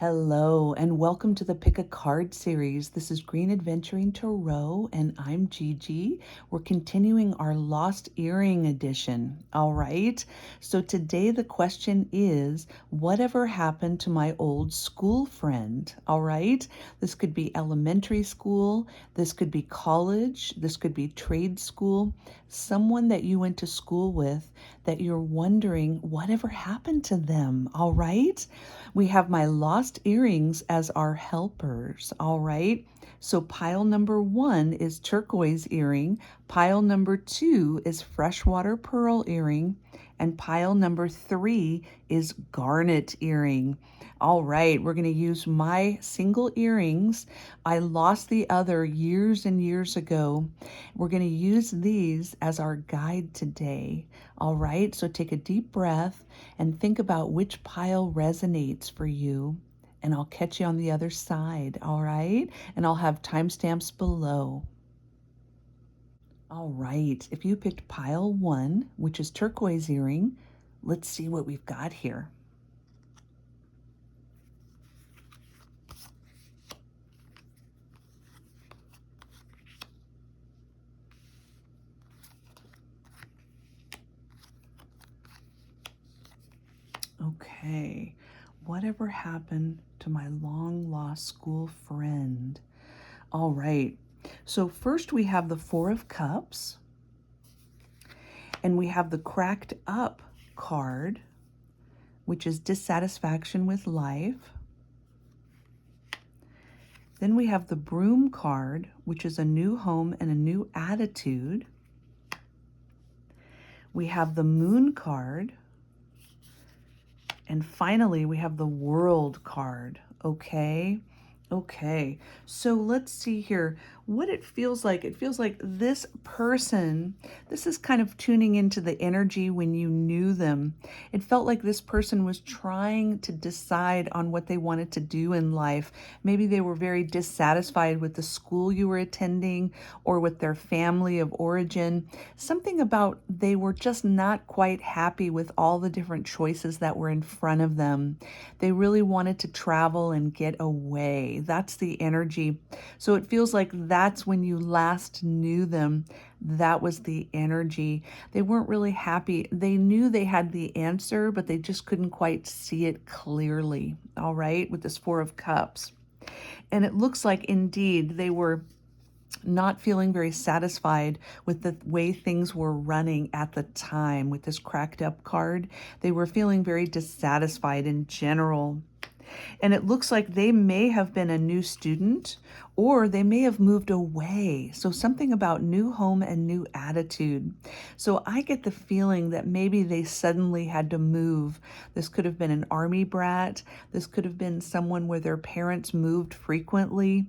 Hello, and welcome to the Pick a Card series. This is Green Aventurine Tarot, and I'm Gigi. We're continuing our Lost Earring edition. All right. So today the question is, whatever happened to my old school friend? All right. This could be elementary school. This could be college. This could be trade school. Someone that you went to school with that you're wondering whatever happened to them. All right. We have my lost earrings as our helpers. All right. So pile number 1 is turquoise earring. Pile number 2 is freshwater pearl earring. And pile number 3 is garnet earring. All right, we're going to use my single earrings. I lost the other years and years ago. We're going to use these as our guide today. All right, so take a deep breath and think about which pile resonates for you. And I'll catch you on the other side, all right? And I'll have timestamps below. All right, if you picked pile 1, which is turquoise earring, let's see what we've got here. Okay, whatever happened to my long lost school friend? All right, so first we have the 4 of Cups, and we have the cracked up card, which is dissatisfaction with life. Then we have the Broom card, which is a new home and a new attitude. We have the Moon card. And finally, we have the World card. Okay. So let's see here what it feels like. It feels like this person, this is kind of tuning into the energy when you knew them. It felt like this person was trying to decide on what they wanted to do in life. Maybe they were very dissatisfied with the school you were attending or with their family of origin. Something about they were just not quite happy with all the different choices that were in front of them. They really wanted to travel and get away. That's the energy. So it feels like that's when you last knew them. That was the energy. They weren't really happy. They knew they had the answer, but they just couldn't quite see it clearly. All right, with this 4 of Cups. And it looks like indeed they were not feeling very satisfied with the way things were running at the time with this cracked up card. They were feeling very dissatisfied in general. And it looks like they may have been a new student or they may have moved away. So something about new home and new attitude. So I get the feeling that maybe they suddenly had to move. This could have been an army brat. This could have been someone where their parents moved frequently,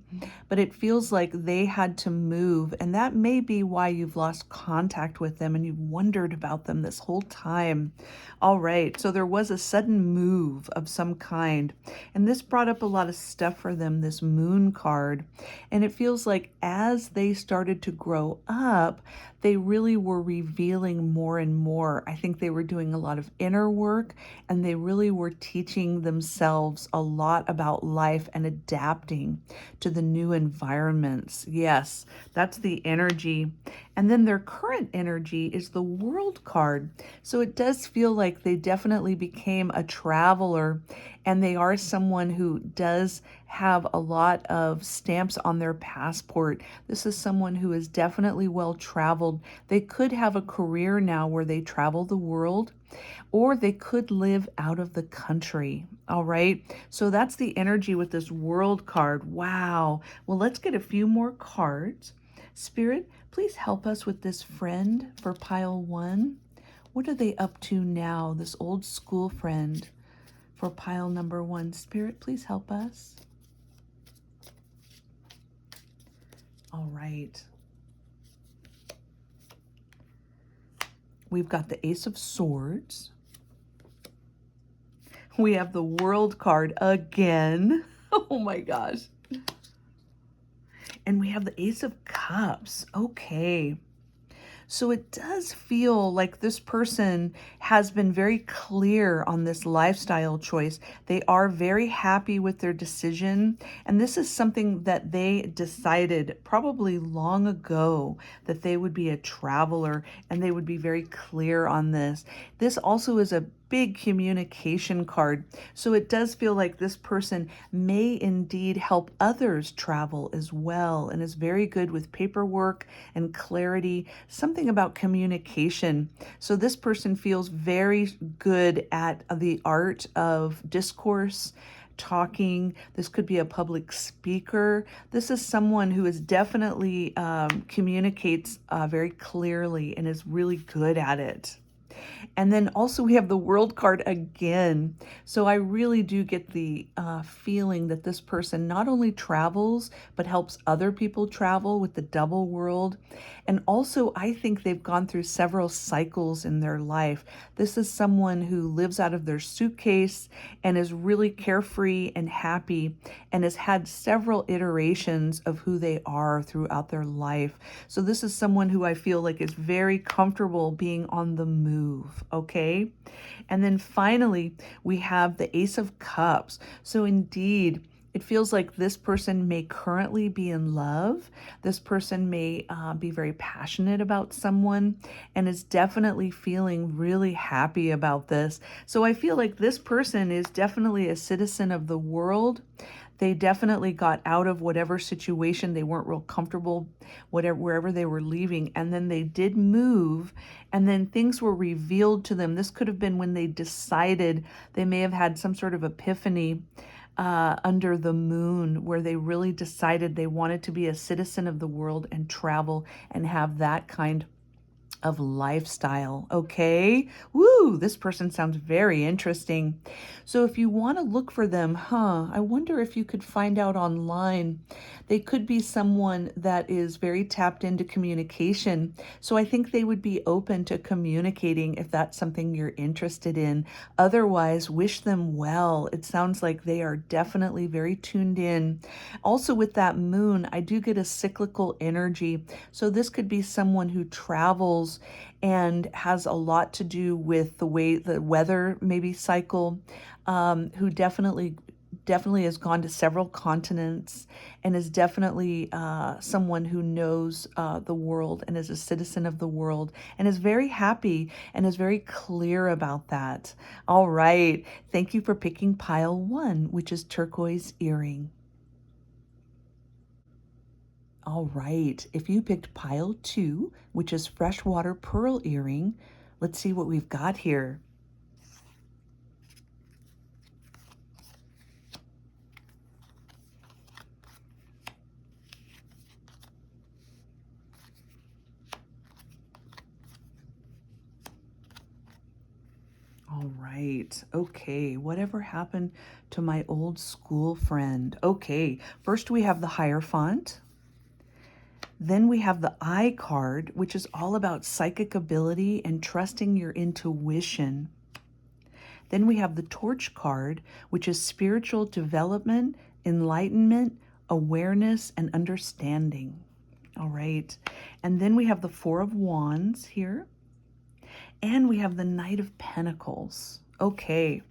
but it feels like they had to move. And that may be why you've lost contact with them and you've wondered about them this whole time. All right, so there was a sudden move of some kind. And this brought up a lot of stuff for them, this Moon card. And it feels like as they started to grow up, they really were revealing more and more. I think they were doing a lot of inner work and they really were teaching themselves a lot about life and adapting to the new environments. Yes, that's the energy. And then their current energy is the World card. So it does feel like they definitely became a traveler and they are someone who does have a lot of stamps on their passport. This is someone who is definitely well traveled. They could have a career now where they travel the world, or they could live out of the country. All right. So that's the energy with this World card. Wow. Well, let's get a few more cards. Spirit, please help us with this friend for pile 1. What are they up to now, this old school friend for pile number 1? Spirit, please help us. All right. We've got the Ace of Swords. We have the World card again. Oh my gosh. And we have the Ace of Cups. Okay. So it does feel like this person has been very clear on this lifestyle choice. They are very happy with their decision. And this is something that they decided probably long ago, that they would be a traveler, and they would be very clear on this. This also is a big communication card. So it does feel like this person may indeed help others travel as well, and is very good with paperwork and clarity, something about communication. So this person feels very good at the art of discourse, talking. This could be a public speaker. This is someone who is definitely communicates very clearly and is really good at it. And then also we have the World card again. So I really do get the feeling that this person not only travels, but helps other people travel with the double world. And also I think they've gone through several cycles in their life. This is someone who lives out of their suitcase and is really carefree and happy, and has had several iterations of who they are throughout their life. So this is someone who I feel like is very comfortable being on the move, okay? And then finally, we have the Ace of Cups. So indeed, it feels like this person may currently be in love. This person may be very passionate about someone and is definitely feeling really happy about this. So I feel like this person is definitely a citizen of the world. They definitely got out of whatever situation they weren't real comfortable, wherever they were leaving, and then they did move, and then things were revealed to them. This could have been when they decided. They may have had some sort of epiphany under the moon, where they really decided they wanted to be a citizen of the world and travel and have that kind of lifestyle. Okay. Woo, this person sounds very interesting. So if you want to look for them, I wonder if you could find out online. They could be someone that is very tapped into communication. So I think they would be open to communicating if that's something you're interested in. Otherwise, wish them well. It sounds like they are definitely very tuned in. Also with that moon, I do get a cyclical energy. So this could be someone who travels and has a lot to do with the way the weather maybe cycle, who definitely has gone to several continents, and is definitely someone who knows the world and is a citizen of the world and is very happy and is very clear about that. All right. Thank you for picking pile 1, which is turquoise earring. All right, if you picked pile 2, which is freshwater pearl earring, let's see what we've got here. All right. Okay. Whatever happened to my old school friend? Okay. First we have the Hierophant. Then we have the I card, which is all about psychic ability and trusting your intuition. Then we have the Torch card, which is spiritual development, enlightenment, awareness, and understanding. All right. And then we have the Four of Wands here. And we have the Knight of Pentacles. Okay.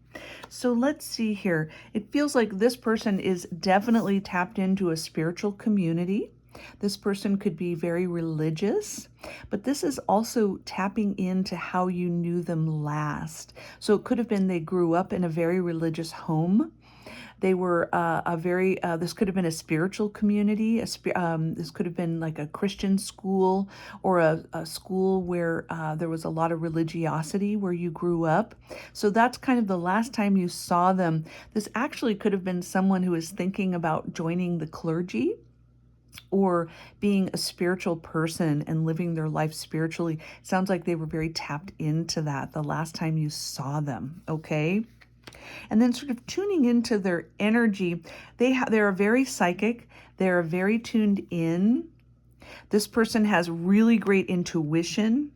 So let's see here. It feels like this person is definitely tapped into a spiritual community. This person could be very religious, but this is also tapping into how you knew them last. So it could have been they grew up in a very religious home. They were this could have been a spiritual community. This could have been like a Christian school, or a school where there was a lot of religiosity where you grew up. So that's kind of the last time you saw them. This actually could have been someone who is thinking about joining the clergy, or being a spiritual person and living their life spiritually. Sounds like they were very tapped into that the last time you saw them, okay? And then sort of tuning into their energy. They're very psychic. They're very tuned in. This person has really great intuition,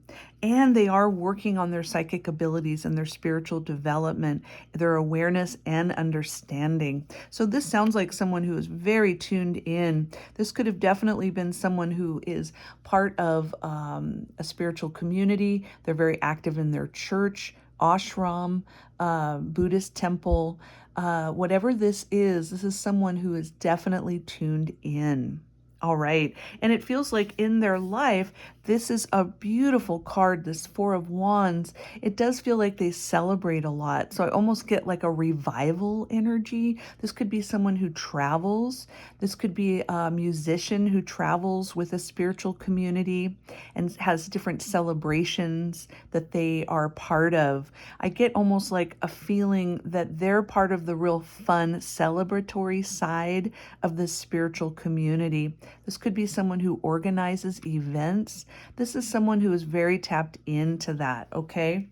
and they are working on their psychic abilities and their spiritual development, their awareness and understanding. So this sounds like someone who is very tuned in. This could have definitely been someone who is part of a spiritual community. They're very active in their church, ashram, Buddhist temple. Whatever this is someone who is definitely tuned in. All right. And it feels like in their life, this is a beautiful card, this Four of Wands. It does feel like they celebrate a lot. So I almost get like a revival energy. This could be someone who travels. This could be a musician who travels with a spiritual community and has different celebrations that they are part of. I get almost like a feeling that they're part of the real fun, celebratory side of the spiritual community. This could be someone who organizes events. This is someone who is very tapped into that, okay?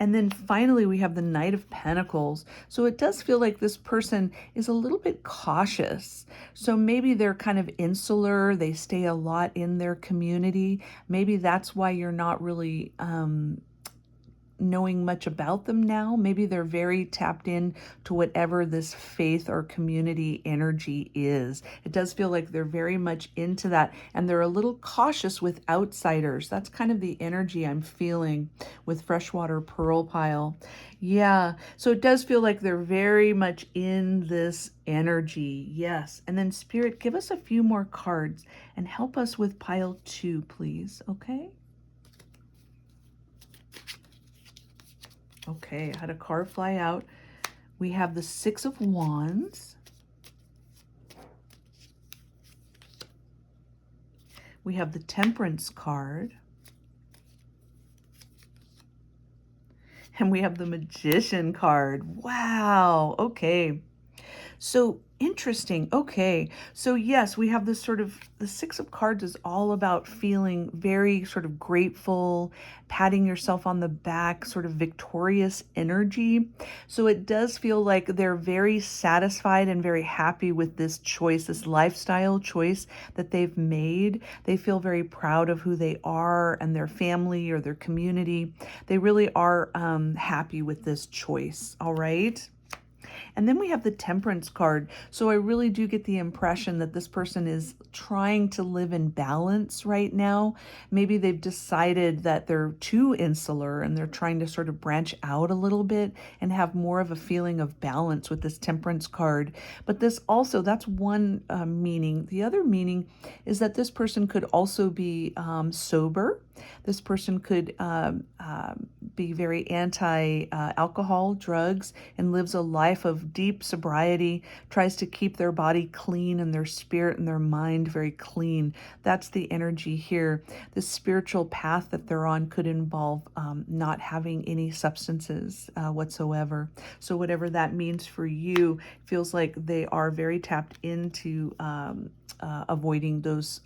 And then finally, we have the Knight of Pentacles. So it does feel like this person is a little bit cautious. So maybe they're kind of insular. They stay a lot in their community. Maybe that's why you're not really knowing much about them now. Maybe they're very tapped in to whatever this faith or community energy is. It does feel like they're very much into that, and they're a little cautious with outsiders. That's kind of the energy I'm feeling with Freshwater Pearl Pile. Yeah, so it does feel like they're very much in this energy. Yes. And then Spirit, give us a few more cards and help us with pile 2, please. Okay. Okay, I had a card fly out. We have the Six of Wands. We have the Temperance card. And we have the Magician card. Wow, okay. So interesting. Okay. So yes, we have this sort of, the Six of Cards is all about feeling very sort of grateful, patting yourself on the back, sort of victorious energy. So it does feel like they're very satisfied and very happy with this choice, this lifestyle choice that they've made. They feel very proud of who they are and their family or their community. They really are happy with this choice. All right. And then we have the Temperance card. So I really do get the impression that this person is trying to live in balance right now. Maybe they've decided that they're too insular and they're trying to sort of branch out a little bit and have more of a feeling of balance with this Temperance card. But this also, that's one meaning. The other meaning is that this person could also be sober. This person could be very anti-alcohol, drugs, and lives a life of deep sobriety, tries to keep their body clean and their spirit and their mind very clean. That's the energy here. The spiritual path that they're on could involve not having any substances whatsoever. So whatever that means for you, feels like they are very tapped into avoiding those,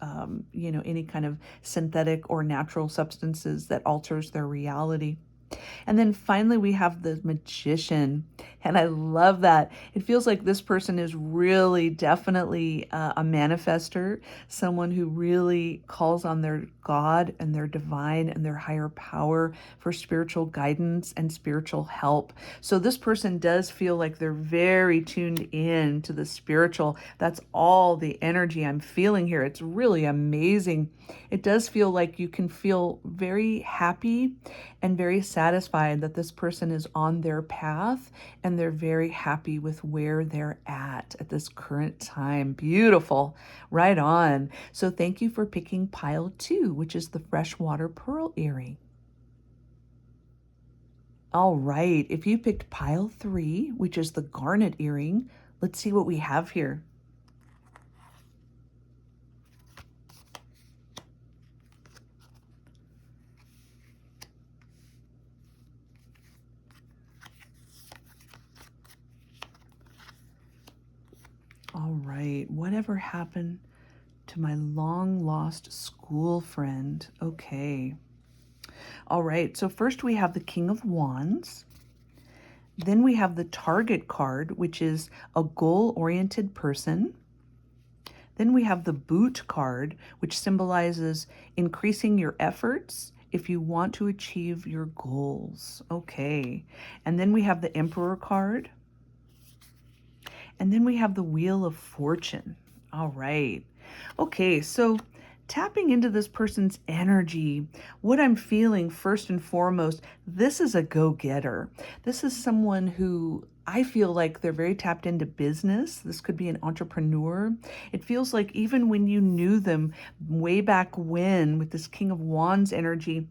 any kind of synthetic or natural substances that alters their reality. And then finally, we have the Magician. And I love that. It feels like this person is really definitely a manifester, someone who really calls on their God and their divine and their higher power for spiritual guidance and spiritual help. So this person does feel like they're very tuned in to the spiritual. That's all the energy I'm feeling here. It's really amazing. It does feel like you can feel very happy and very satisfied that this person is on their path and they're very happy with where they're at this current time. Beautiful. Right on. So thank you for picking pile 2, which is the Freshwater Pearl earring. All right. If you picked pile 3, which is the Garnet earring, let's see what we have here. All right, whatever happened to my long lost school friend? Okay. All right, so first we have the King of Wands. Then we have the Target card, which is a goal-oriented person. Then we have the Boot card, which symbolizes increasing your efforts if you want to achieve your goals. Okay. And then we have the Emperor card. And then we have the Wheel of Fortune. All right. Okay, so tapping into this person's energy, what I'm feeling first and foremost, this is a go-getter. This is someone who I feel like they're very tapped into business. This could be an entrepreneur. It feels like even when you knew them way back when with this King of Wands energy,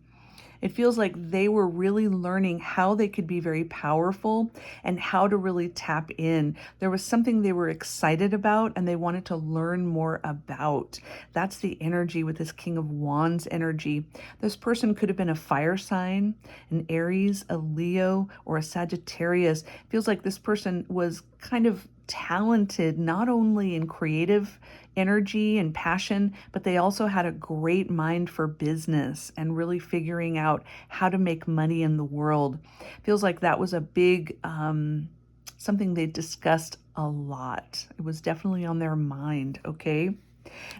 it feels like they were really learning how they could be very powerful and how to really tap in. There was something they were excited about and they wanted to learn more about. That's the energy with this King of Wands energy. This person could have been a fire sign, an Aries, a Leo, or a Sagittarius. It feels like this person was kind of talented not only in creative energy and passion, but they also had a great mind for business and really figuring out how to make money in the world. Feels like that was a big something they discussed a lot. It was definitely on their mind, okay?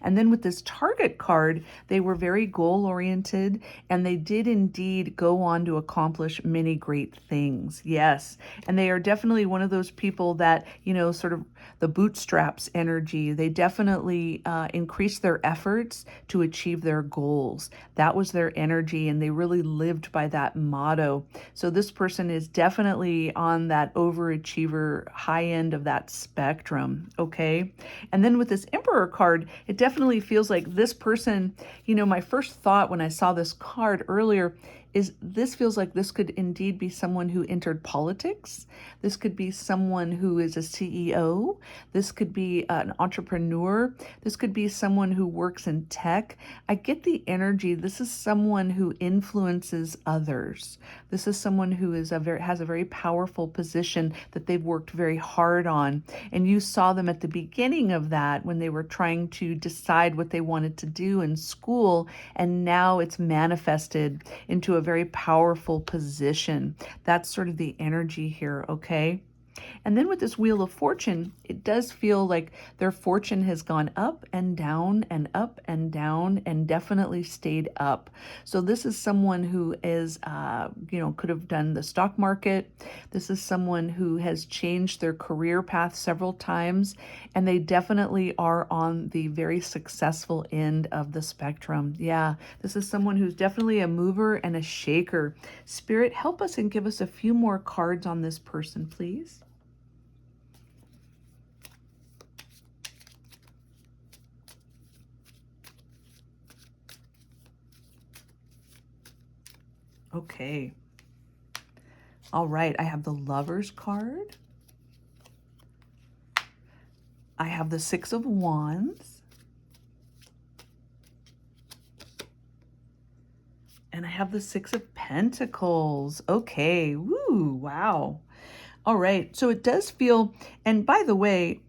And then with this Target card, they were very goal oriented and they did indeed go on to accomplish many great things. Yes. And they are definitely one of those people that, you know, sort of the bootstraps energy. They definitely increased their efforts to achieve their goals. That was their energy and they really lived by that motto. So this person is definitely on that overachiever high end of that spectrum. Okay. And then with this Emperor card, it definitely feels like this person, you know, my first thought when I saw this card earlier is this feels like this could indeed be someone who entered politics. This could be someone who is a CEO. This could be an entrepreneur. This could be someone who works in tech. I get the energy. This is someone who influences others. This is someone who is has a very powerful position that they've worked very hard on. And you saw them at the beginning of that when they were trying to decide what they wanted to do in school. And now it's manifested into a very powerful position. That's sort of the energy here, okay? And then with this Wheel of Fortune, it does feel like their fortune has gone up and down and up and down and definitely stayed up. So this is someone who is, you know, could have done the stock market. This is someone who has changed their career path several times, and they definitely are on the very successful end of the spectrum. Yeah, this is someone who's definitely a mover and a shaker. Spirit, help us and give us a few more cards on this person, please. Okay. All right, I have the Lovers card. I have the Six of Wands. And I have the Six of Pentacles. Okay, woo, wow. All right, so it does feel, and by the way,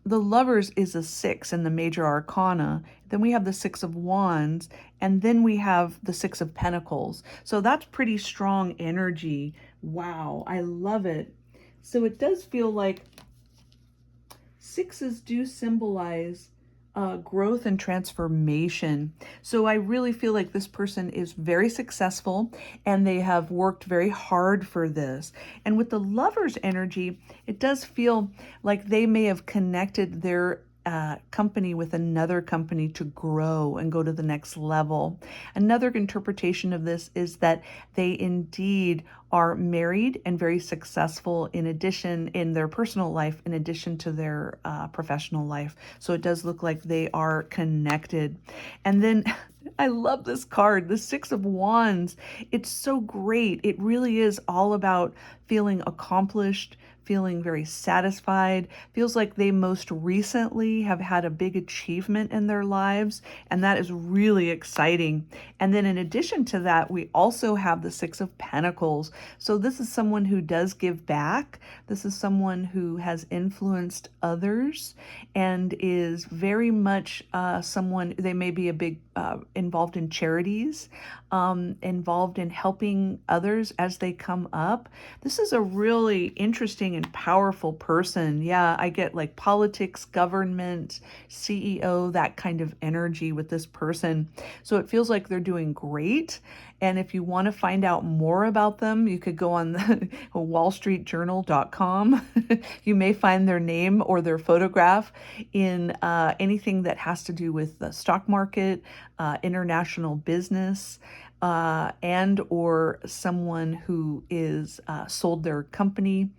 the Lovers is a 6 in the major arcana. Then we have the Six of Wands, and then we have the Six of Pentacles. So that's pretty strong energy. Wow, I love it. So it does feel like sixes do symbolize growth and transformation. So I really feel like this person is very successful and they have worked very hard for this. And with the Lovers energy, it does feel like they may have connected their company with another company to grow and go to the next level. Another interpretation of this is that they indeed are married and very successful in addition in their personal life, in addition to their professional life. So it does look like they are connected. And then I love this card, the Six of Wands. It's so great. It really is all about feeling accomplished, feeling very satisfied. Feels like they most recently have had a big achievement in their lives, and that is really exciting. And then in addition to that, we also have the Six of Pentacles. So this is someone who does give back. This is someone who has influenced others and is very much someone, they may be a big involved in charities, involved in helping others as they come up. This is a really interesting strong and powerful person. Yeah, I get like politics, government, CEO, that kind of energy with this person. So it feels like they're doing great. And if you want to find out more about them, you could go on the wallstreetjournal.com. You may find their name or their photograph in anything that has to do with the stock market, international business, and or someone who is sold their company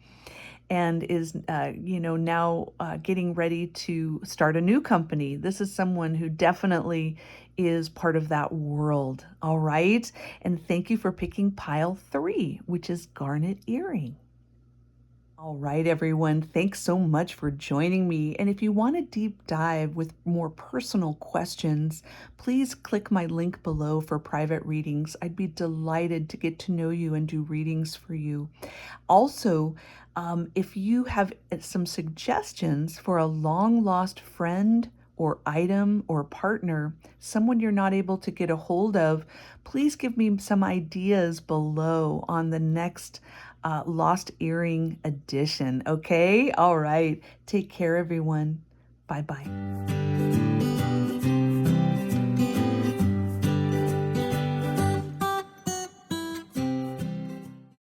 and is now getting ready to start a new company. This is someone who definitely is part of that world. All right. And thank you for picking pile 3, which is garnet earring. All right, everyone. Thanks so much for joining me. And if you want a deep dive with more personal questions, please click my link below for private readings. I'd be delighted to get to know you and do readings for you. Also, if you have some suggestions for a long lost friend or item or partner, someone you're not able to get a hold of, please give me some ideas below on the next Lost Earring edition. Okay? All right. Take care, everyone. Bye bye.